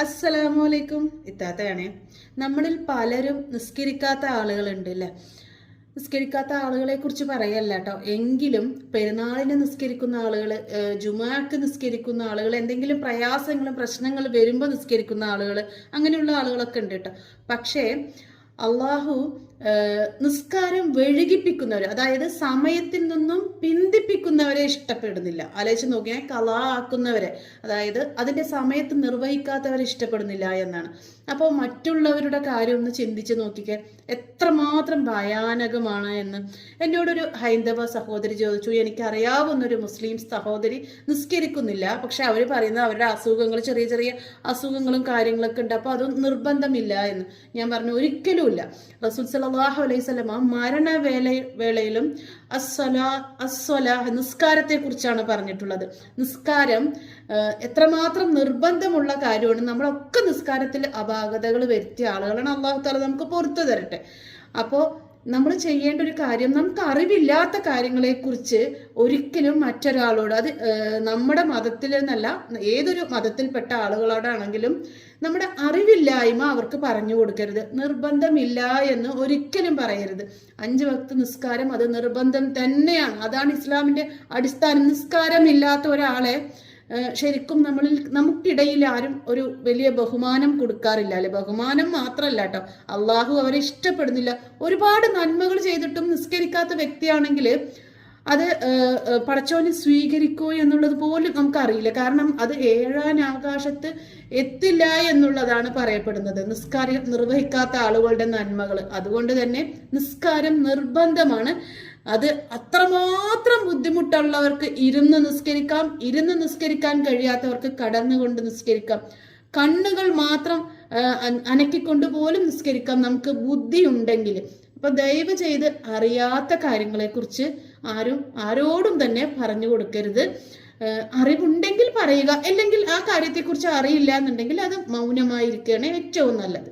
അസ്സലാമലൈക്കും. ഇത്താത്തയാണേ. നമ്മളിൽ പലരും നിസ്കരിക്കാത്ത ആളുകളുണ്ട് അല്ലേ? നിസ്കരിക്കാത്ത ആളുകളെ കുറിച്ച് പറയല്ല കേട്ടോ. എങ്കിലും പെരുന്നാളിന് നിസ്കരിക്കുന്ന ആളുകൾ, ജുമാക്ക് നിസ്കരിക്കുന്ന ആളുകൾ, എന്തെങ്കിലും പ്രയാസങ്ങളും പ്രശ്നങ്ങളും വരുമ്പോൾ നിസ്കരിക്കുന്ന ആളുകൾ, അങ്ങനെയുള്ള ആളുകളൊക്കെ ഉണ്ട് കേട്ടോ. പക്ഷേ അള്ളാഹു നിസ്കാരം വഴുകിപ്പിക്കുന്നവർ, അതായത് സമയത്തിൽ നിന്നും പിന്തിപ്പിക്കുന്നവരെ ഇഷ്ടപ്പെടുന്നില്ല. ആലോചിച്ച് നോക്കിയാൽ കലാ ആക്കുന്നവരെ, അതായത് അതിൻ്റെ സമയത്ത് നിർവഹിക്കാത്തവരെ ഇഷ്ടപ്പെടുന്നില്ല എന്നാണ്. അപ്പോൾ മറ്റുള്ളവരുടെ കാര്യം ഒന്ന് ചിന്തിച്ച് നോക്കിക്കാൻ എത്രമാത്രം ഭയാനകമാണ് എന്ന്. എന്നോടൊരു ഹൈന്ദവ സഹോദരി ചോദിച്ചു. എനിക്കറിയാവുന്നൊരു മുസ്ലിം സഹോദരി നിസ്കരിക്കുന്നില്ല, പക്ഷെ അവർ പറയുന്നത് അവരുടെ അസുഖങ്ങൾ, ചെറിയ ചെറിയ അസുഖങ്ങളും കാര്യങ്ങളൊക്കെ ഉണ്ട്, അപ്പോൾ അതും നിർബന്ധമില്ല എന്ന്. ഞാൻ പറഞ്ഞു ഒരിക്കലുമില്ല. റസൂൽ സല്ലല്ലാഹു അലൈഹി വസല്ലമ വേളയിലും നിസ്കാരത്തെ കുറിച്ചാണ് പറഞ്ഞിട്ടുള്ളത്. നിസ്കാരം എത്രമാത്രം നിർബന്ധമുള്ള കാര്യമാണ്. നമ്മളൊക്കെ നിസ്കാരത്തിൽ അപാകതകൾ വരുത്തിയ ആളുകളാണ്. അള്ളാഹു തആല നമുക്ക് പുറത്തു തരട്ടെ. അപ്പോൾ നമ്മൾ ചെയ്യേണ്ട ഒരു കാര്യം, നമുക്ക് അറിവില്ലാത്ത കാര്യങ്ങളെക്കുറിച്ച് ഒരിക്കലും മറ്റൊരാളോട്, അത് നമ്മുടെ മതത്തിൽ നിന്നല്ല, ഏതൊരു മതത്തിൽപ്പെട്ട ആളുകളോടാണെങ്കിലും നമ്മുടെ അറിവില്ലായ്മ അവർക്ക് പറഞ്ഞു കൊടുക്കരുത്. നിർബന്ധമില്ല എന്ന് ഒരിക്കലും പറയരുത്. 5 വക്ത് നിസ്കാരം അത് നിർബന്ധം തന്നെയാണ്. അതാണ് ഇസ്ലാമിന്റെ അടിസ്ഥാനം. നിസ്കാരമില്ലാത്ത ഒരാളെ ശരിക്കും നമുക്കിടയിൽ ആരും ഒരു വലിയ ബഹുമാനം കൊടുക്കാറില്ല അല്ലെ? ബഹുമാനം മാത്രമല്ല കേട്ടോ, അള്ളാഹു അവരെ ഇഷ്ടപ്പെടുന്നില്ല. ഒരുപാട് നന്മകൾ ചെയ്തിട്ടും നിസ്കരിക്കാത്ത വ്യക്തിയാണെങ്കിൽ അത് പടച്ചോന് സ്വീകരിക്കോ എന്നുള്ളത് പോലും നമുക്കറിയില്ല. കാരണം അത് 7ാം ആകാശത്ത് എത്തില്ല എന്നുള്ളതാണ് പറയപ്പെടുന്നത്, നിസ്കാരം നിർവഹിക്കാത്ത ആളുകളുടെ നന്മകൾ. അതുകൊണ്ട് തന്നെ നിസ്കാരം നിർബന്ധമാണ്. അത് അത്രമാത്രം ബുദ്ധിമുട്ടുള്ളവർക്ക് ഇരുന്ന് നിസ്കരിക്കാൻ കഴിയാത്തവർക്ക് കടന്നുകൊണ്ട് നിസ്കരിക്കാം. കണ്ണുകൾ മാത്രം അനക്കിക്കൊണ്ട് പോലും നിസ്കരിക്കാം, നമുക്ക് ബുദ്ധി ഉണ്ടെങ്കിൽ. അപ്പൊ ദയവ് ചെയ്ത് അറിയാത്ത കാര്യങ്ങളെക്കുറിച്ച് ആരോടും തന്നെ പറഞ്ഞു കൊടുക്കരുത്. അറിവുണ്ടെങ്കിൽ പറയുക, അല്ലെങ്കിൽ ആ കാര്യത്തെക്കുറിച്ച് അറിയില്ല എന്നുണ്ടെങ്കിൽ അത് മൗനമായിരിക്കുകയാണ് ഏറ്റവും നല്ലത്.